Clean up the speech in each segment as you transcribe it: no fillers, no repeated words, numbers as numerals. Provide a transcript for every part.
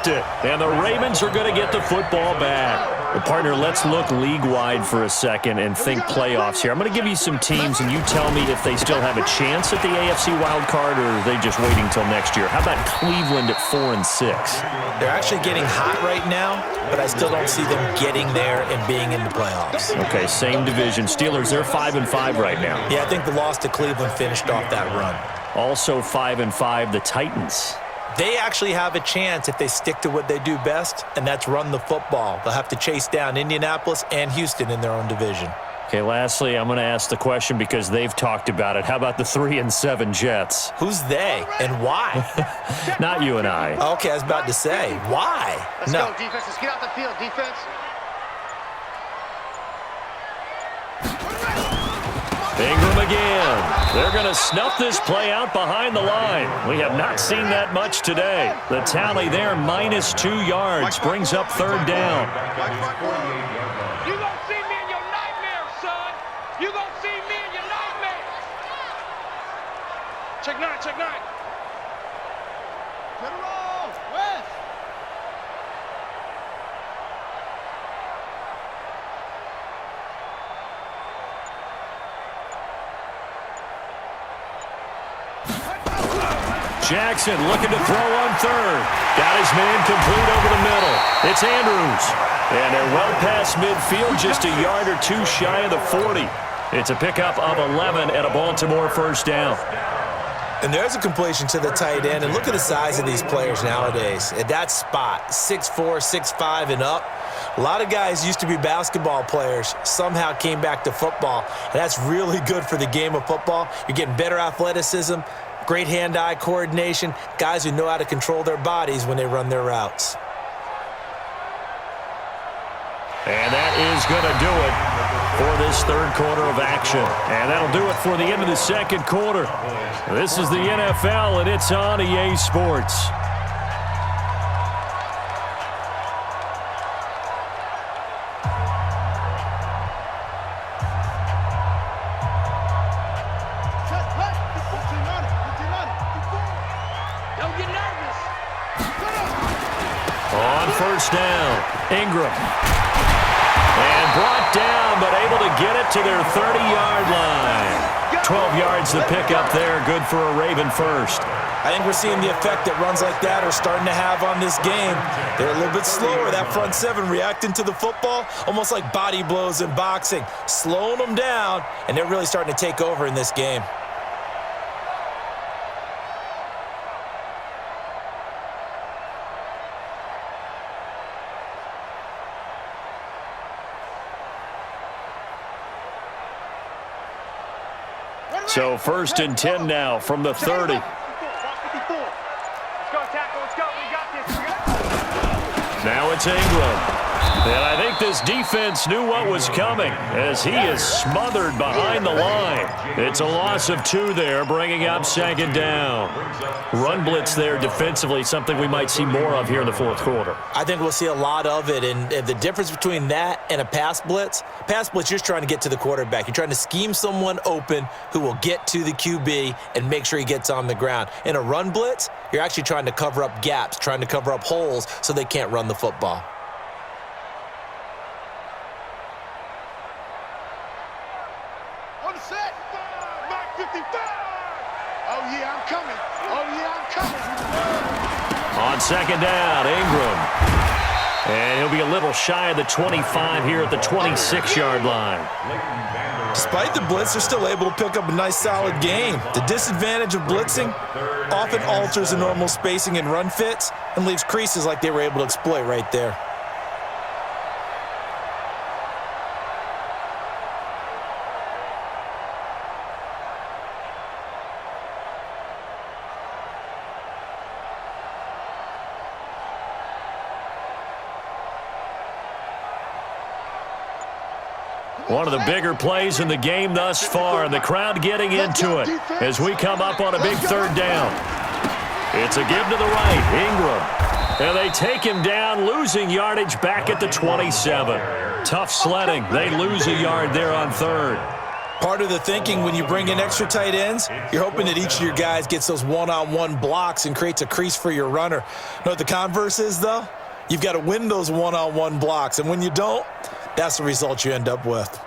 snapped it. And the Ravens are going to get the football back. Well, partner, let's look league-wide for a second and think playoffs here. I'm going to give you some teams, and you tell me if they still have a chance at the AFC wild card, or are they just waiting until next year? How about Cleveland at 4-6? They're actually getting hot right now, but I still don't see them getting there and being in the playoffs. Okay, same division. Steelers, they're 5-5 right now. Yeah, I think the loss to Cleveland finished off that run. Also 5-5, the Titans. They actually have a chance if they stick to what they do best, and that's run the football. They'll have to chase down Indianapolis and Houston in their own division. Okay, lastly, I'm going to ask the question because they've talked about it. How about the 3-7 Jets? Who's they and why? Not you and I. Okay, I was about to say, why? Let's go, defense. Let's get out the field, defense. Ingram again. They're going to snuff this play out behind the line. We have not seen that much today. The tally there, -2 yards, brings up third down. You gonna see me in your nightmares, son. You gonna see me in your nightmares. Check 9, check 9. Get it roll, West. Jackson looking to throw on third. Got his man complete over the middle. It's Andrews. And they're well past midfield, just a yard or two shy of the 40. It's a pickup of 11 and a Baltimore first down. And there's a completion to the tight end. And look at the size of these players nowadays. At that spot, 6'4", 6'5", and up. A lot of guys used to be basketball players, somehow came back to football. And that's really good for the game of football. You're getting better athleticism, great hand-eye coordination, guys who know how to control their bodies when they run their routes. And that is going to do it for this third quarter of action. And that'll do it for the end of the second quarter. This is the NFL, and it's on EA Sports. On first down, Ingram. And brought down, but able to get it to their 30-yard line. 12 yards to pick up there. Good for a Raven first. I think we're seeing the effect that runs like that are starting to have on this game. They're a little bit slower, that front seven, reacting to the football, almost like body blows in boxing, slowing them down, and they're really starting to take over in this game. So 1st and 10 now from the 30. Let's go, tackle. Let's go. We got this. Now it's Ingram. And I think this defense knew what was coming as he is smothered behind the line. It's a loss of 2 there, bringing up second down. Run blitz there defensively, something we might see more of here in the fourth quarter. I think we'll see a lot of it, and the difference between that and a pass blitz, you're just trying to get to the quarterback. You're trying to scheme someone open who will get to the QB and make sure he gets on the ground. In a run blitz, you're actually trying to cover up gaps, trying to cover up holes so they can't run the football. On second down, Ingram. And he'll be a little shy of the 25 here at the 26-yard line. Despite the blitz, they're still able to pick up a nice, solid gain. The disadvantage of blitzing often alters the normal spacing and run fits and leaves creases like they were able to exploit right there. One of the bigger plays in the game thus far, and the crowd getting into it as we come up on a big third down. It's a give to the right, Ingram. And they take him down, losing yardage back at the 27. Tough sledding. They lose a yard there on third. Part of the thinking when you bring in extra tight ends, you're hoping that each of your guys gets those one-on-one blocks and creates a crease for your runner. You know what the converse is, though? You've got to win those one-on-one blocks, and when you don't, that's the result you end up with.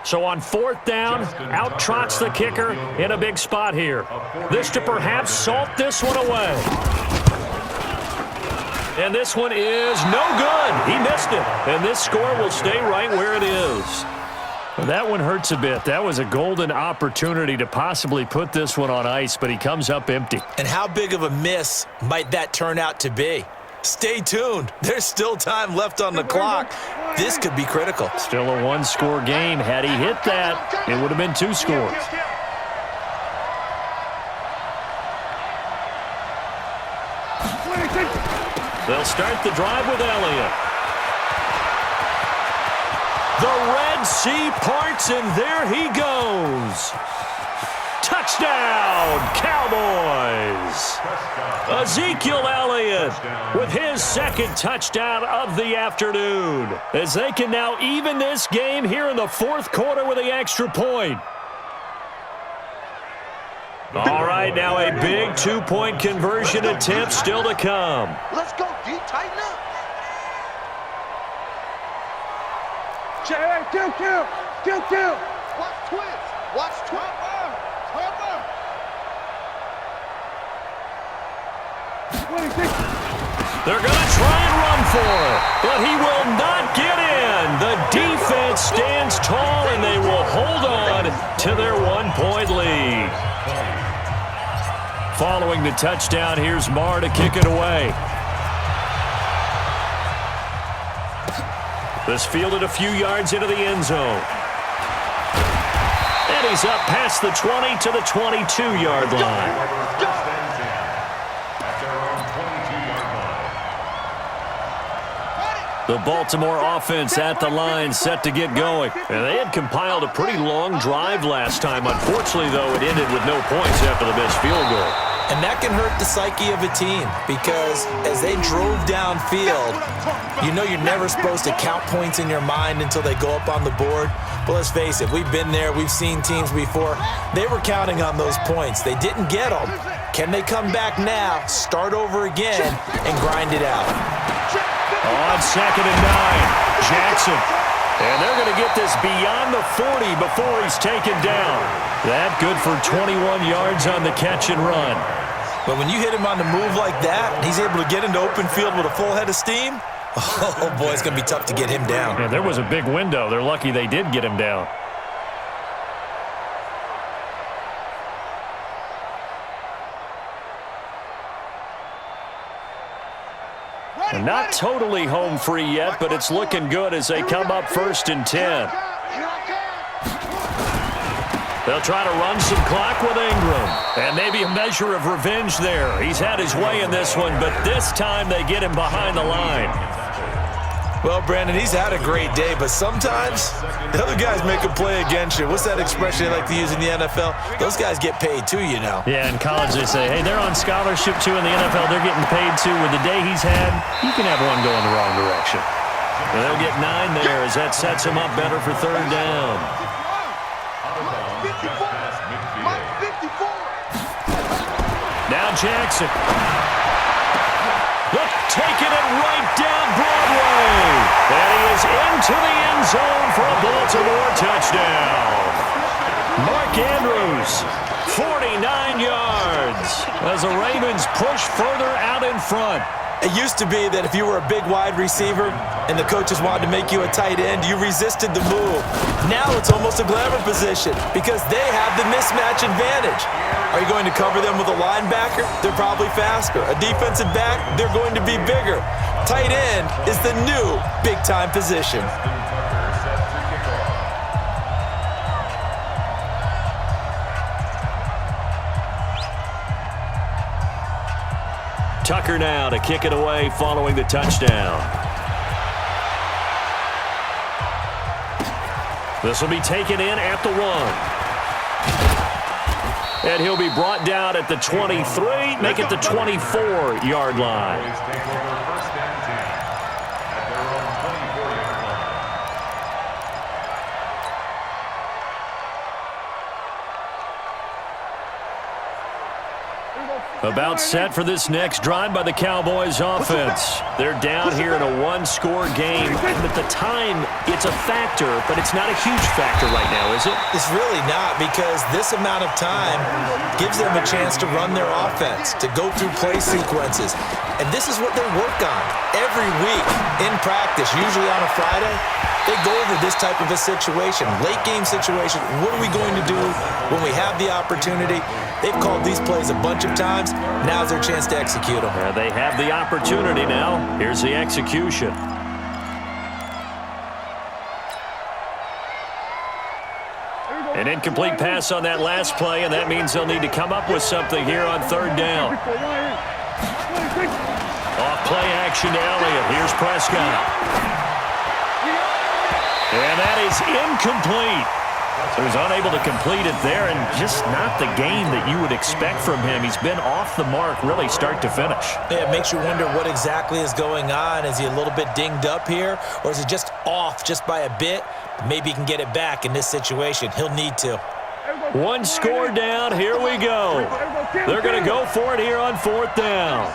So on 4th down, out trots the kicker in a big spot here. This to perhaps salt this one away. And this one is no good. He missed it. And this score will stay right where it is. Well, that one hurts a bit. That was a golden opportunity to possibly put this one on ice, but he comes up empty. And how big of a miss might that turn out to be? Stay tuned. There's still time left on the clock. This could be critical. Still a one-score game. Had he hit that, it would have been 2 scores. They'll start the drive with Elliott. The Red Sea parts, and there he goes. Touchdown, Cowboys! Ezekiel Elliott with his 2nd touchdown of the afternoon, as they can now even this game here in the 4th quarter with the extra point. All right, now a big 2-point conversion attempt still to come. Let's go, D. Tighten up. Kill. Watch twins. Watch twins. They're going to try and run for it, but he will not get in. The defense stands tall, and they will hold on to their 1-point lead. Following the touchdown, here's Marr to kick it away. This fielded a few yards into the end zone. And he's up past the 20 to the 22-yard line. The Baltimore offense at the line, set to get going. And they had compiled a pretty long drive last time. Unfortunately, though, it ended with no points after the missed field goal. And that can hurt the psyche of a team because as they drove downfield, you know you're never supposed to count points in your mind until they go up on the board. But let's face it, we've been there. We've seen teams before. They were counting on those points. They didn't get them. Can they come back now, start over again, and grind it out? On 2nd and 9, Jackson. And they're going to get this beyond the 40 before he's taken down. That good for 21 yards on the catch and run. But when you hit him on the move like that, he's able to get into open field with a full head of steam, oh, boy, it's going to be tough to get him down. Yeah, there was a big window. They're lucky they did get him down. And not totally home free yet, but it's looking good as they come up 1st and 10. They'll try to run some clock with Ingram. And maybe a measure of revenge there. He's had his way in this one, but this time they get him behind the line. Well, Brandon, he's had a great day, but sometimes the other guys make a play against you. What's that expression they like to use in the NFL? Those guys get paid too, you know. Yeah, in college they say, hey, they're on scholarship too. In the NFL, they're getting paid too. With the day he's had, you can have one going the wrong direction. And they'll get 9 there as that sets him up better for 3rd down. Now Jackson. Look, taking it right down Broadway. And he is into the end zone for a Baltimore touchdown. Mark Andrews, 49 yards, as the Ravens push further out in front. It used to be that if you were a big wide receiver and the coaches wanted to make you a tight end, you resisted the move. Now it's almost a glamour position because they have the mismatch advantage. Are you going to cover them with a linebacker? They're probably faster. A defensive back? They're going to be bigger. Tight end is the new big-time position. Tucker now to kick it away following the touchdown. This will be taken in at the 1. And he'll be brought down at the 23, make it the 24-yard line. About set for this next drive by the Cowboys offense. They're down here in a one-score game. And at the time, it's a factor, but it's not a huge factor right now, is it? It's really not, because this amount of time gives them a chance to run their offense, to go through play sequences. And this is what they work on every week in practice, usually on a Friday. They go over this type of a situation, late-game situation. What are we going to do when we have the opportunity? They've called these plays a bunch of times. Now's their chance to execute them. Yeah, they have the opportunity now. Here's the execution. An incomplete pass on that last play, and that means they'll need to come up with something here on 3rd down. Off play action to Elliott. Here's Prescott. And that is incomplete. So he's unable to complete it there, and just not the game that you would expect from him. He's been off the mark really start to finish. Yeah, it makes you wonder what exactly is going on. Is he a little bit dinged up here, or is he just off just by a bit? Maybe he can get it back in this situation. He'll need to. One score down. Here we go. They're going to go for it here on 4th down.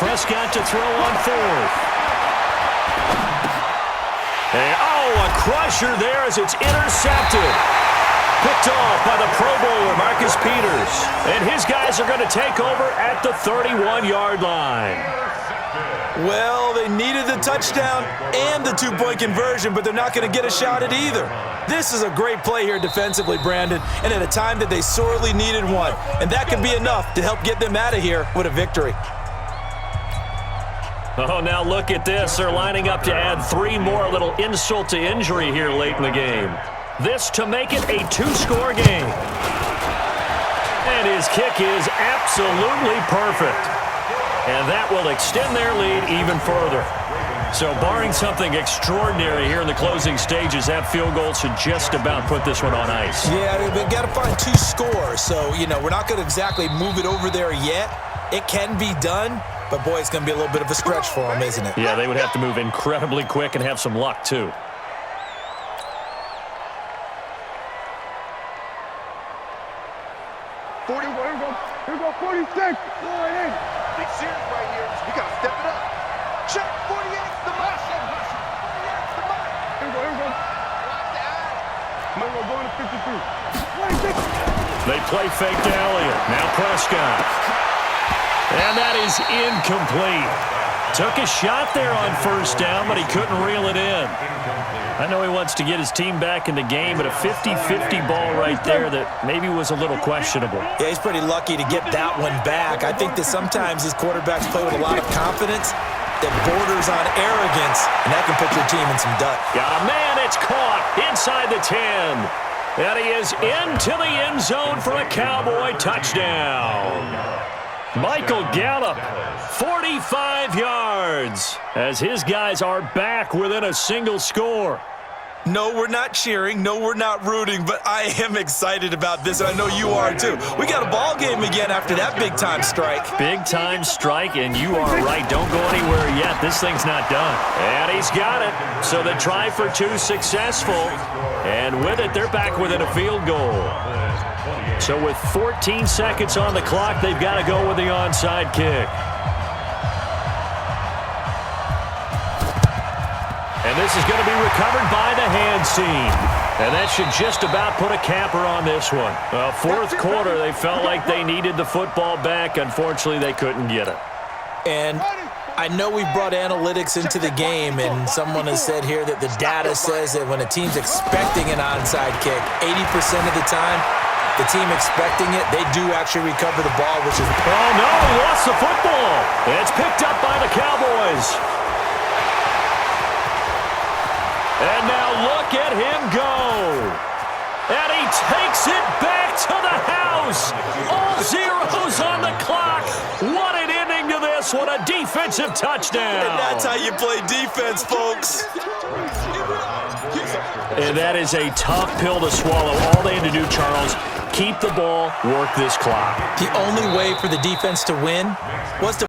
Prescott to throw on 4th. And, a crusher there as it's intercepted. Picked off by the Pro Bowler, Marcus Peters. And his guys are going to take over at the 31-yard line. Well, they needed the touchdown and the 2-point conversion, but they're not going to get a shot at either. This is a great play here defensively, Brandon, and at a time that they sorely needed one. And that could be enough to help get them out of here with a victory. Oh, now look at this. They're lining up to add 3 more, a little insult to injury here late in the game. This to make it a 2-score game. And his kick is absolutely perfect. And that will extend their lead even further. So barring something extraordinary here in the closing stages, that field goal should just about put this one on ice. Yeah, we've got to find 2 scores. So, we're not going to exactly move it over there yet. It can be done. But, boy, it's going to be a little bit of a stretch for them, isn't it? Yeah, they would have to move incredibly quick and have some luck, too. Here go 46. Big series right here. We got to step it up. Check 48's the mark. 48's the mark. Here we go. Watch the eye. We're going to 52. 26. They play fake to Elliott. Now Prescott. And that is incomplete. Took a shot there on 1st down, but he couldn't reel it in. I know he wants to get his team back in the game, but a 50-50 ball right there that maybe was a little questionable. Yeah, he's pretty lucky to get that one back. I think that sometimes these quarterbacks play with a lot of confidence that borders on arrogance, and that can put your team in some duck. Yeah, man, it's caught inside the 10. And he is into the end zone for a Cowboy touchdown. Michael Gallup, 45 yards, as his guys are back within a single score. No, we're not cheering. No, we're not rooting, but I am excited about this, and I know you are too. We got a ball game again after that big-time strike. Big-time strike, and you are right. Don't go anywhere yet. This thing's not done. And he's got it. So the try for 2 successful, and with it, they're back within a field goal. So with 14 seconds on the clock, they've got to go with the onside kick. And this is going to be recovered by the hands team. And that should just about put a capper on this one. Well, 4th quarter, they felt like they needed the football back. Unfortunately, they couldn't get it. And I know we brought analytics into the game, and someone has said here that the data says that when a team's expecting an onside kick, 80% of the time, the team expecting it, they do actually recover the ball, which is... Oh, no, he lost the football. It's picked up by the Cowboys. And now look at him go. And he takes it back to the house. All zeros on the clock. What an ending to this. What a defensive touchdown. And that's how you play defense, folks. And that is a tough pill to swallow. All they had to do, Charles, keep the ball, work this clock. The only way for the defense to win was to